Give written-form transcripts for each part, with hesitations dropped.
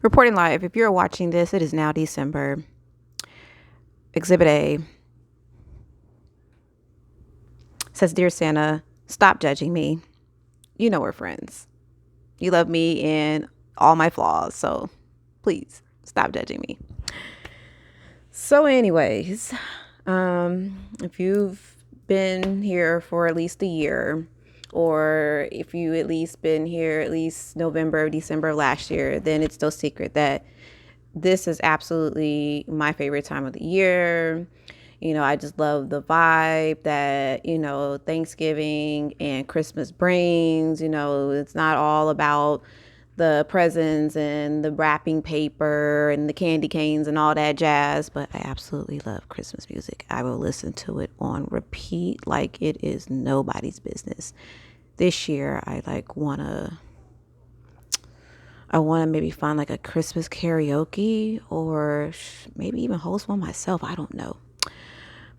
Reporting live. If you're watching this, it is now December. Exhibit A says, Dear Santa, stop judging me. You know we're friends. You love me and all my flaws, so please stop judging me. So anyways, if you've been here for at least a year, or if you at least been here at least November or December of last year, then it's no secret that this is absolutely my favorite time of the year. I just love the vibe that, Thanksgiving and Christmas brings. It's not all about the presents and the wrapping paper and the candy canes and all that jazz, but I absolutely love Christmas music. I will listen to it on repeat like it is nobody's business. This year, I want to maybe find like a Christmas karaoke or maybe even host one myself. I don't know.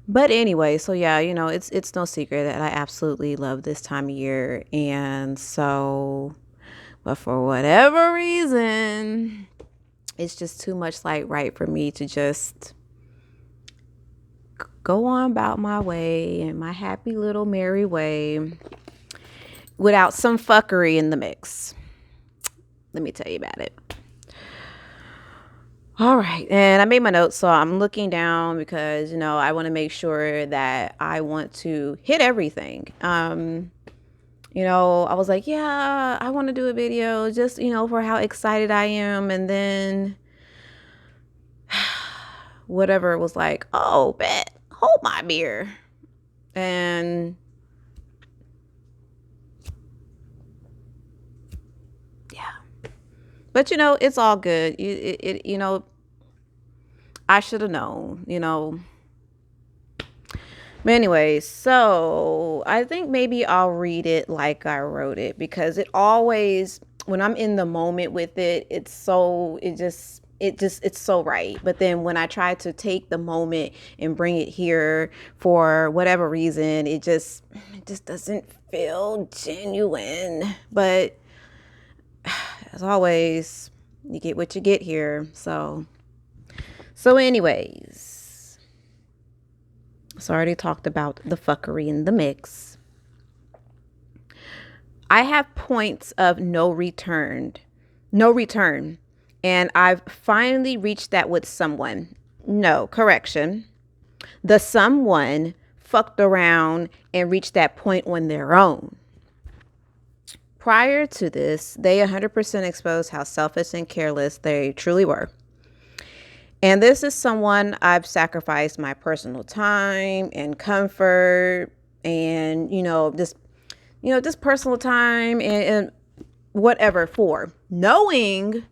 But anyway, so yeah, it's no secret that I absolutely love this time of year. And so, but for whatever reason, it's just too much like right for me to just go on about my way in my happy little merry way without some fuckery in the mix. Let me tell you about it. All right. And I made my notes, so I'm looking down because, I want to make sure that I want to hit everything. I was like, yeah, I want to do a video just, for how excited I am. And then whatever was like, oh, bet, hold my beer. And yeah. But, it's all good. I should have known, But anyway, so I think maybe I'll read it like I wrote it, because it always, when I'm in the moment with it, it's so right. But then when I try to take the moment and bring it here for whatever reason, it just doesn't feel genuine. But as always, you get what you get here. So anyways, so I already talked about the fuckery in the mix. I have points of no return. And I've finally reached that with someone. No, correction. The someone fucked around and reached that point on their own. Prior to this, they 100% exposed how selfish and careless they truly were. And this is someone I've sacrificed my personal time and comfort and, just personal time and whatever for, knowing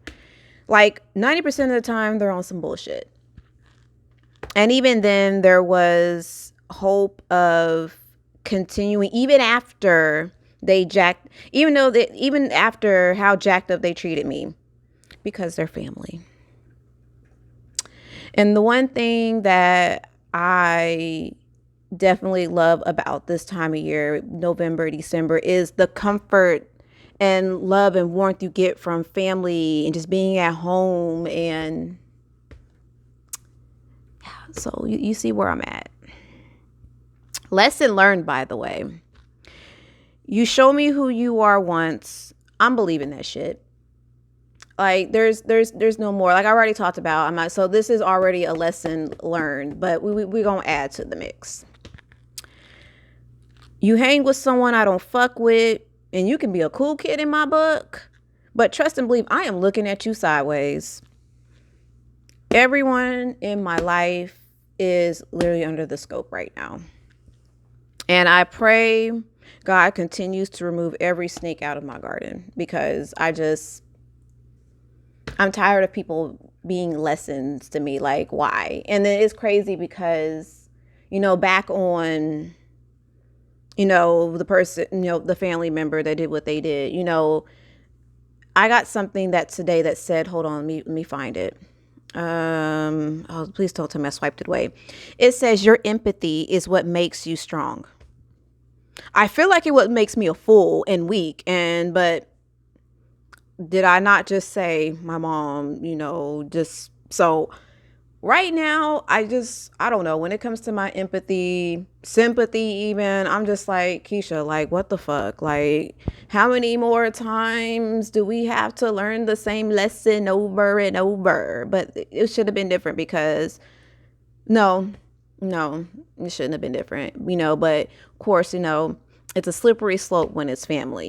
like 90% of the time they're on some bullshit. And even then there was hope of continuing even after even after how jacked up they treated me, because they're family. And the one thing that I definitely love about this time of year, November, December, is the comfort and love and warmth you get from family and just being at home. And yeah, so you see where I'm at. Lesson learned, by the way. You show me who you are once, I'm believing that shit. Like there's no more. Like I already talked about, I'm not, so this is already a lesson learned, but we gonna add to the mix. You hang with someone I don't fuck with, and you can be a cool kid in my book, but trust and believe I am looking at you sideways. Everyone in my life is literally under the scope right now. And I pray God continues to remove every snake out of my garden, because I'm tired of people being lessons to me. Like, why? And then it's crazy because, back on, the person, the family member that did what they did, I got something that today that said, hold on, let me find it. Please don't tell me I swiped it away. It says, your empathy is what makes you strong. I feel like it what makes me a fool and weak, but did I not just say my mom, just so right now, I don't know. When it comes to my empathy, sympathy, even, I'm just like, Keisha, like, what the fuck? Like, how many more times do we have to learn the same lesson over and over? But it should have been different because no, no, it shouldn't have been different, but of course, it's a slippery slope when it's family,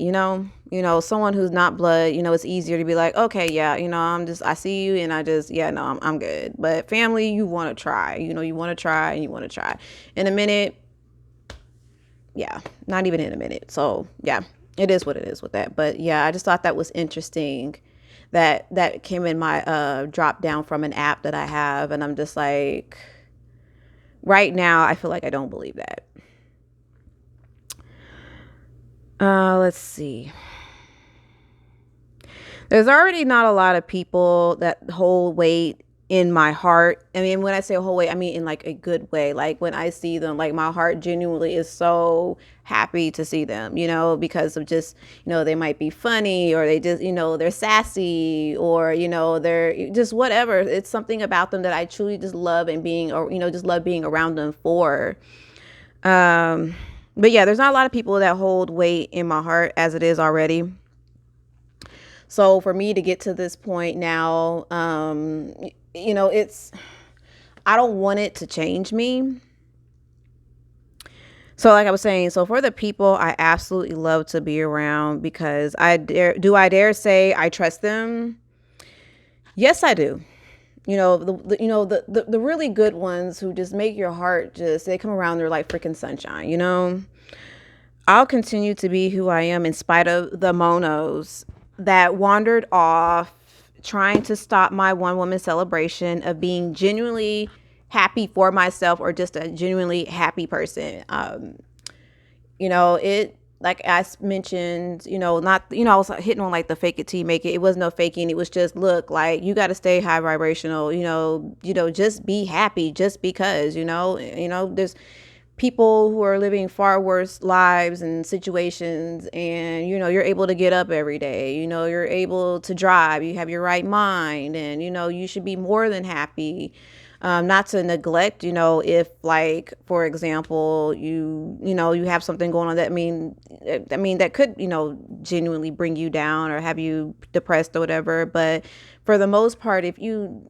someone who's not blood, it's easier to be like, okay, yeah, I see you and yeah, no, I'm good. But family, you want to try, you want to try and you want to try. In a minute, yeah, not even in a minute. So, yeah, it is what it is with that. But yeah, I just thought that was interesting that came in my drop down from an app that I have, and I'm just like, right now, I feel like I don't believe that. Let's see. There's already not a lot of people that hold weight in my heart. I mean, when I say whole weight, I mean in like a good way. Like when I see them, like my heart genuinely is so happy to see them, because of just, they might be funny or they just, they're sassy or, they're just whatever. It's something about them that I truly just love and being, or, just love being around them for. Um, but yeah, there's not a lot of people that hold weight in my heart as it is already. So for me to get to this point now, it's, I don't want it to change me. So like I was saying, so for the people I absolutely love to be around because I dare say I trust them? Yes, I do. The really good ones who just make your heart they come around, they're like freaking sunshine. I'll continue to be who I am in spite of the monos that wandered off trying to stop my one woman celebration of being genuinely happy for myself or just a genuinely happy person. It, like I mentioned, not, I was hitting on like the fake it till you make it. It was no faking. It was just, look, like you got to stay high vibrational, just be happy just because, there's people who are living far worse lives and situations, and you're able to get up every day, you're able to drive, you have your right mind, and you should be more than happy. Not to neglect, if like, for example, you have something going on that that could, genuinely bring you down or have you depressed or whatever. But for the most part, if you're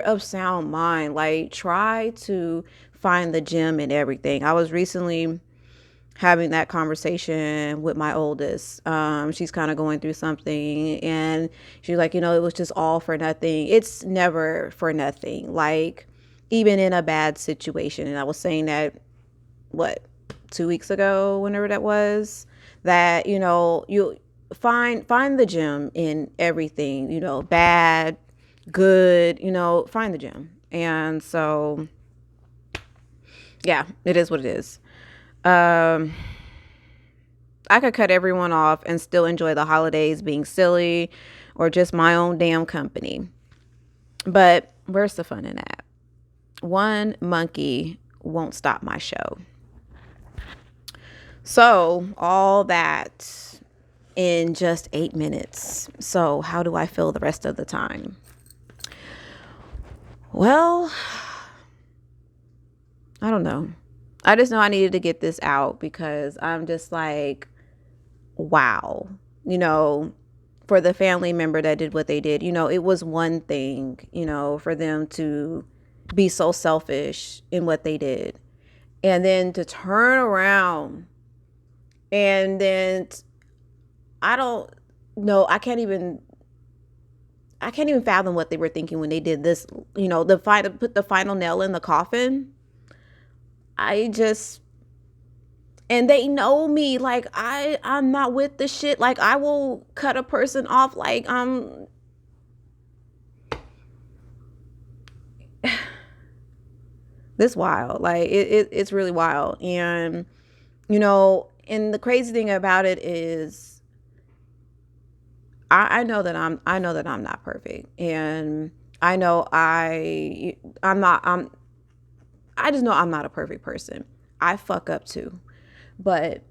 of sound mind, like try to find the gem in everything. I was recently having that conversation with my oldest. She's kind of going through something, and she's like, it was just all for nothing. It's never for nothing. Like, even in a bad situation. And I was saying that, what, 2 weeks ago, whenever that was, that, you find the gem in everything, bad, good, find the gem. And so, yeah, it is what it is. Um, I could cut everyone off and still enjoy the holidays being silly or just my own damn company. But where's the fun in that? One monkey won't stop my show. So, all that in just 8 minutes. So, how do I feel the rest of the time? Well, I don't know. I just know I needed to get this out because I'm just like, wow, for the family member that did what they did, it was one thing, for them to be so selfish in what they did. And then to turn around and then I don't know, I can't even fathom what they were thinking when they did this, put the final nail in the coffin. I just, and they know me, like I'm not with the shit. Like I will cut a person off, like this wild, like it's really wild. And and the crazy thing about it is I know that I'm not perfect, and I know I'm not I just know I'm not a perfect person. I fuck up too. But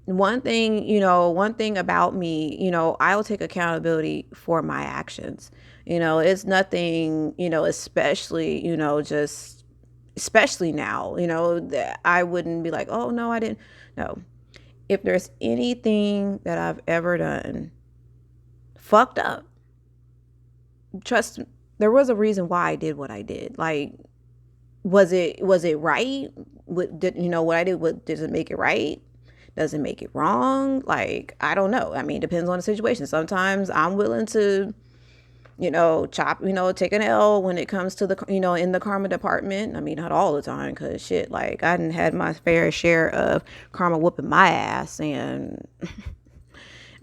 one thing about me, I'll take accountability for my actions. It's nothing, especially, just especially now, that I wouldn't be like, oh no, I didn't. No. If there's anything that I've ever done fucked up, trust me, there was a reason why I did what I did. Like, was it right? What I did? What does it make it right? Does it make it wrong? Like, I don't know. I mean, it depends on the situation. Sometimes I'm willing to, take an L when it comes to in the karma department. I mean, not all the time, cause shit, like I didn't had my fair share of karma whooping my ass, and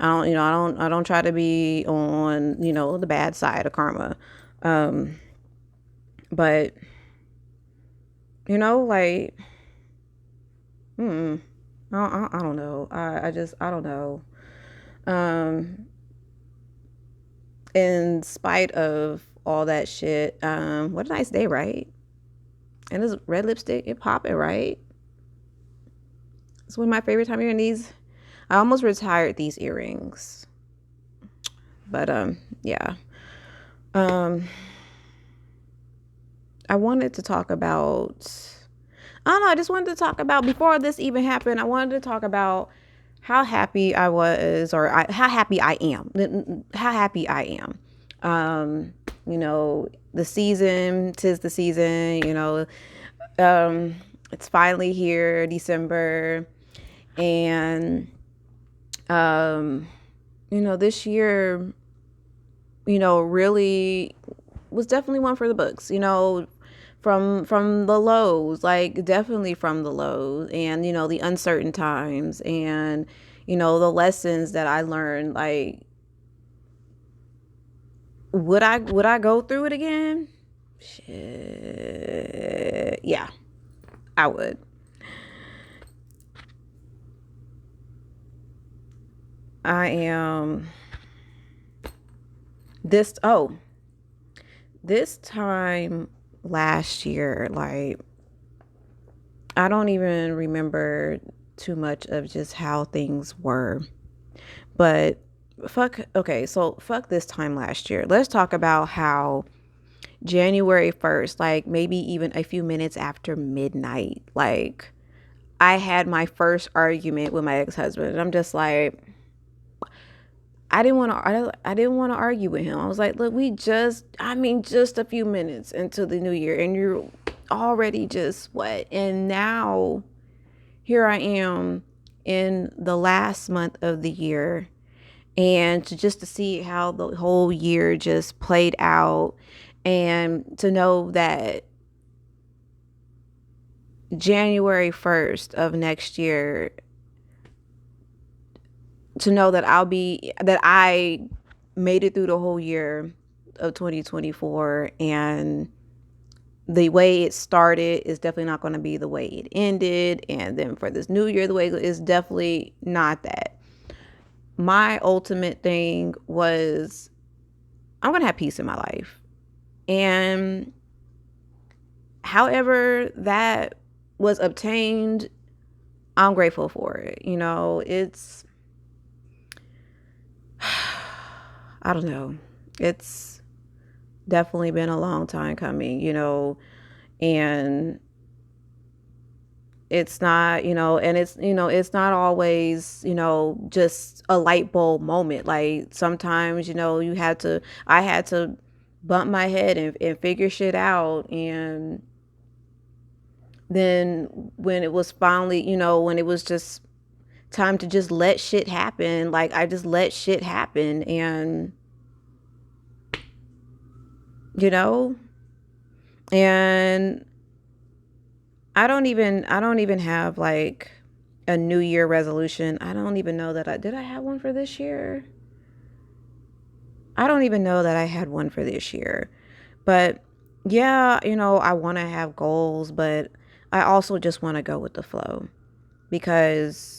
I don't try to be on, the bad side of karma. But like, I don't know. I don't know. Um, in spite of all that shit, what a nice day, right? And this red lipstick, it popping, right? It's one of my favorite time of year. And these, I almost retired these earrings, but yeah. Um, I wanted to talk about. I don't know. I just wanted to talk about before this even happened. I wanted to talk about how happy I was, or how happy I am. How happy I am. The season, 'tis the season. It's finally here, December, and this year, really was definitely one for the books. From the lows, like definitely from the lows, and the uncertain times, and the lessons that I learned. Like, would I go through it again? Shit, yeah, I would. I am this oh this time last year, like, I don't even remember too much of just how things were. But fuck this time last year. Let's talk about how January 1st, like maybe even a few minutes after midnight, like I had my first argument with my ex-husband. And I'm just like, I didn't want to argue with him. I was like, look, just a few minutes into the new year, and you're already just what? And now here I am in the last month of the year, and to see how the whole year just played out, and to know that January 1st of next year, to know that I made it through the whole year of 2024, and the way it started is definitely not going to be the way it ended, and then for this new year, the way is definitely not that. My ultimate thing was, I'm going to have peace in my life, and however that was obtained, I'm grateful for it. It's I don't know. It's definitely been a long time coming, and it's not, and it's not always, just a light bulb moment. Like, sometimes, I had to bump my head and figure shit out. And then when it was finally, when it was just time to just let shit happen, like I just let shit happen. And, you know, and I don't even have like a new year resolution. I don't even know that I have one for this year. I don't even know that I had one for this year. But yeah, I want to have goals, but I also just want to go with the flow, because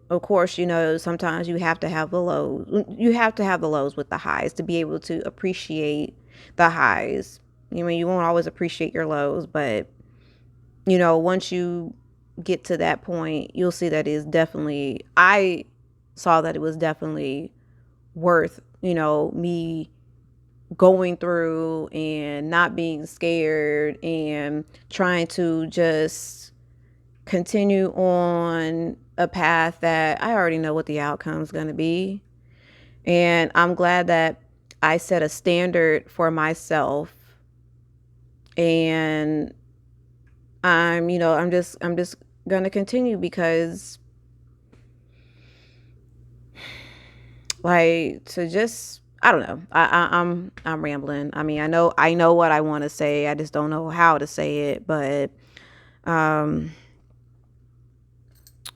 of course, sometimes you have to have the lows. You have to have the lows with the highs to be able to appreciate the highs. You won't always appreciate your lows, but once you get to that point, you'll see that is definitely, I saw that it was definitely worth, me going through and not being scared and trying to just continue on a path that I already know what the outcome's going to be. And I'm glad that I set a standard for myself, and I'm just going to continue because, like, to just, I don't know. I'm rambling. I mean, I know what I want to say. I just don't know how to say it, um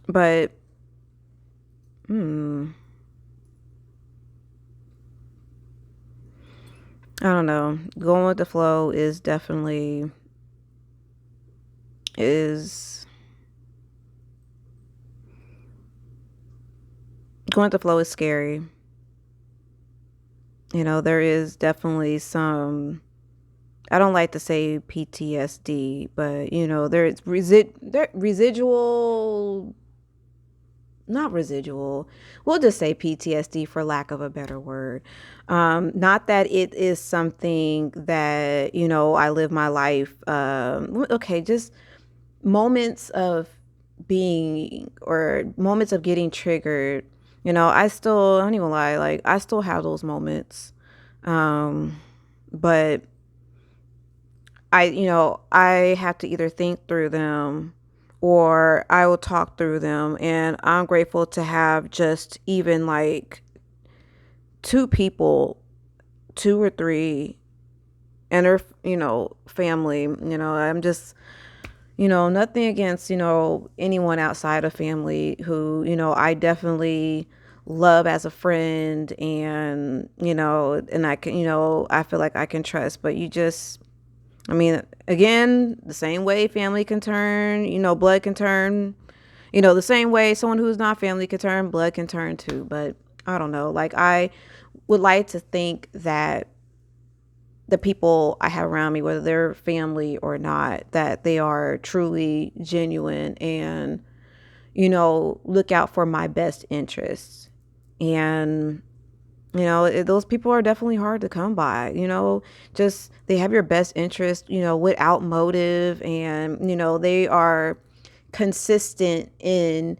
but I don't know. Going with the flow is definitely is going with the flow is scary. There is definitely some, I don't like to say PTSD, but there's residual, not residual. We'll just say PTSD for lack of a better word. Not that it is something that, I live my life. Okay, just moments of being, or moments of getting triggered. I don't even lie, like, I still have those moments. But I have to either think through them or I will talk through them. And I'm grateful to have just even like two people, two or three, and their, family. I'm just, nothing against, anyone outside of family who, I definitely love as a friend, and, and I can, I feel like I can trust, but I mean, again, the same way family can turn, blood can turn, the same way someone who's not family can turn, blood can turn too. But I don't know. Like, I would like to think that the people I have around me, whether they're family or not, that they are truly genuine and, look out for my best interests. And those people are definitely hard to come by. Just they have your best interest, without motive, and they are consistent in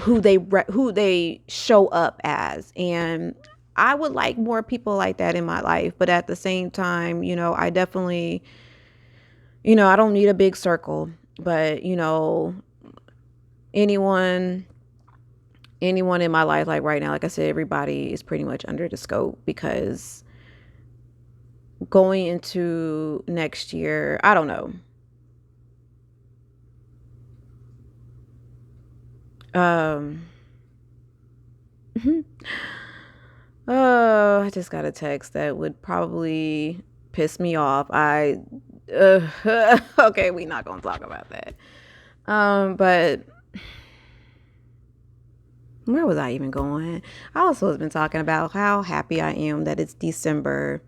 who they show up as. And I would like more people like that in my life, but at the same time, I definitely, I don't need a big circle, but anyone anyone in my life, like right now, like I said, everybody is pretty much under the scope, because going into next year, I don't know. Um, I just got a text that would probably piss me off. Okay, we not gonna talk about that. But where was I even going? I also have been talking about how happy I am that it's December,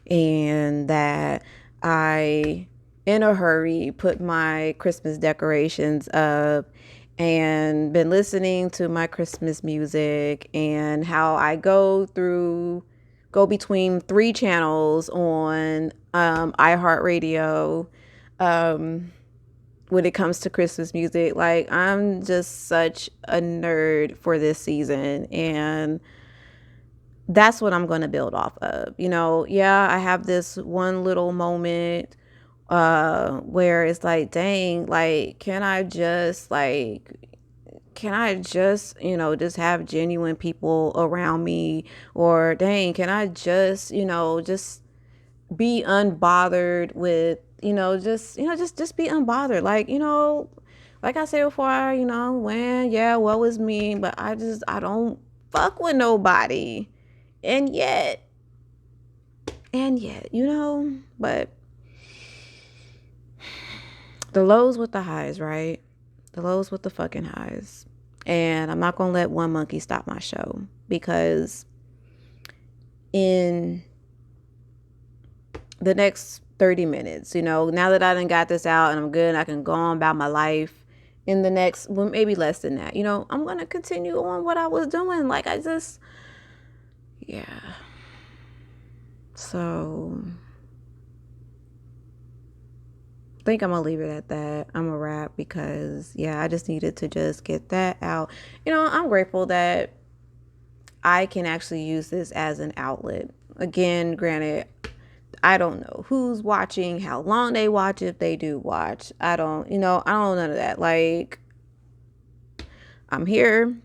and that I, in a hurry, put my Christmas decorations up and been listening to my Christmas music, and how I go between three channels on iHeartRadio when it comes to Christmas music. Like, I'm just such a nerd for this season, and that's what I'm going to build off of. Yeah, I have this one little moment where it's like, dang, like, can I just, just have genuine people around me? Or dang, can I just, just be unbothered with, just be unbothered. Like, like I said before, when, yeah, what was me, but I don't fuck with nobody. And yet, but the lows with the highs, right? The lows with the fucking highs. And I'm not going to let one monkey stop my show, because in the next 30 minutes, now that I done got this out and I'm good and I can go on about my life, in the next, well, maybe less than that, I'm going to continue on what I was doing. Like, yeah. So I think I'm going to leave it at that. I'm going to wrap because, yeah, I just needed to just get that out. I'm grateful that I can actually use this as an outlet. Again, granted, I don't know who's watching, how long they watch, if they do watch. I don't know none of that. Like, I'm here.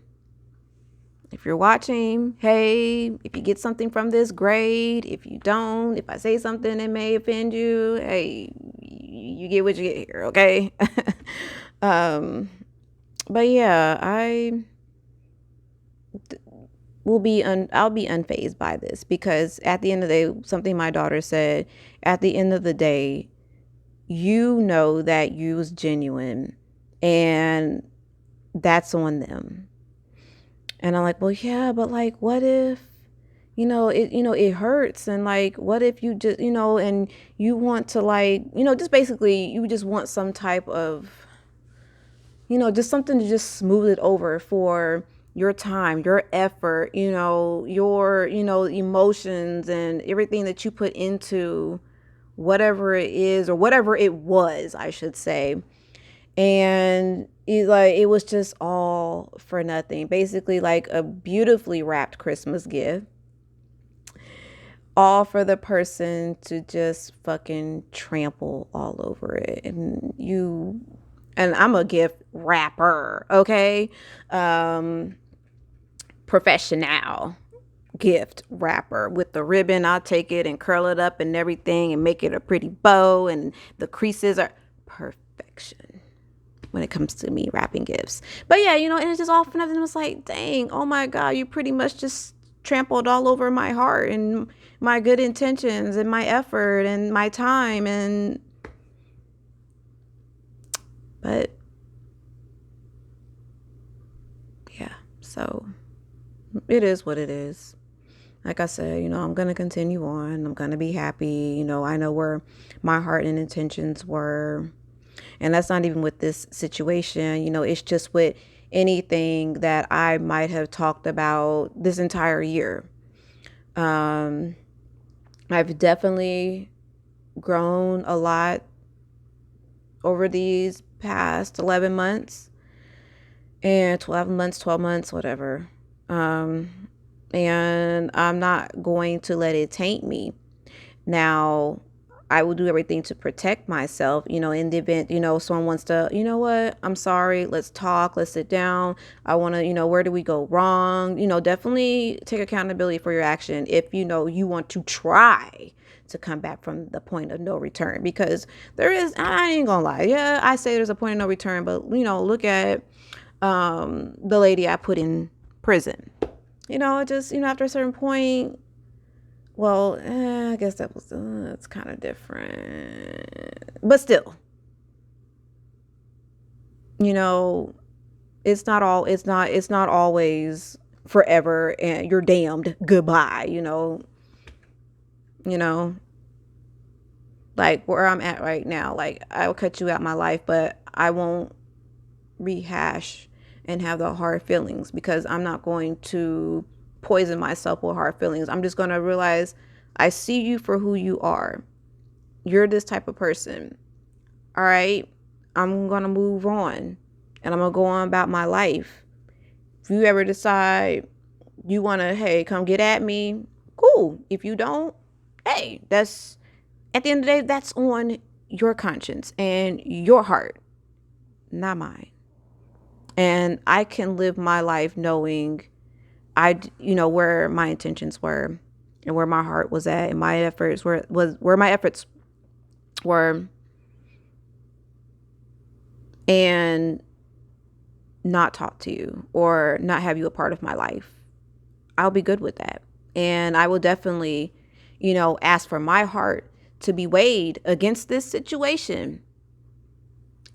If you're watching, hey, if you get something from this, great. If you don't, if I say something that may offend you, hey, you get what you get here, okay? But yeah, I'll be unfazed by this because at the end of the day, something my daughter said, at the end of the day, you know that you was genuine and that's on them. And I'm like, well, yeah, but like, what if, it hurts. And like, what if you just, and you want to like, just basically you just want some type of, just something to just smooth it over for your time, your effort, your, emotions and everything that you put into whatever it is or whatever it was, I should say. And it was just all for nothing. Basically, like a beautifully wrapped Christmas gift, all for the person to just fucking trample all over it. And I'm a gift wrapper, okay? Professional gift wrapper with the ribbon. I'll take it and curl it up and everything and make it a pretty bow, and the creases are perfection when it comes to me wrapping gifts. But yeah, and it's just all for nothing. It was like, dang, oh my God, you pretty much just trampled all over my heart and my good intentions and my effort and my time. But yeah, so it is what it is. Like I said, I'm going to continue on. I'm going to be happy. I know where my heart and intentions were. And that's not even with this situation. It's just with anything that I might have talked about this entire year. I've definitely grown a lot over these past 11 months and 12 months, whatever. And I'm not going to let it taint me. Now, I will do everything to protect myself, in the event, someone wants to, what, I'm sorry, let's talk, let's sit down. I want to, where do we go wrong? Definitely take accountability for your action if, you want to try to come back from the point of no return, because I ain't gonna lie. Yeah, I say there's a point of no return, but, look at the lady I put in prison. Just, after a certain point, well, I guess that's kind of different. But still, it's not always forever and you're damned goodbye, like where I'm at right now. Like, I will cut you out my life, but I won't rehash and have the hard feelings, because I'm not going to poison myself with hard feelings. I'm just going to realize I see you for who you are. You're this type of person. All right. I'm going to move on and I'm going to go on about my life. If you ever decide you want to, hey, come get at me, cool. If you don't, hey, that's at the end of the day, that's on your conscience and your heart, not mine. And I can live my life knowing where my intentions were and where my heart was at, and my efforts where my efforts were, and not talk to you or not have you a part of my life. I'll be good with that. And I will definitely, ask for my heart to be weighed against this situation.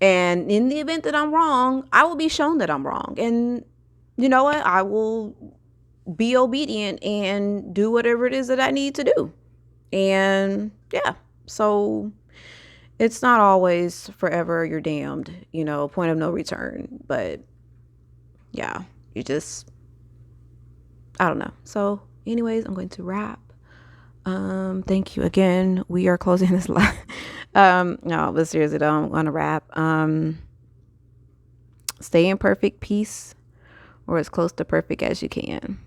And in the event that I'm wrong, I will be shown that I'm wrong. And you know what? I will be obedient and do whatever it is that I need to do. And yeah, so It's not always forever you're damned, point of no return. But yeah, you just, I don't know. So, anyways, I'm going to wrap. Thank you again. We are closing this live. No, but seriously though, I'm gonna wrap. Stay in perfect peace or as close to perfect as you can.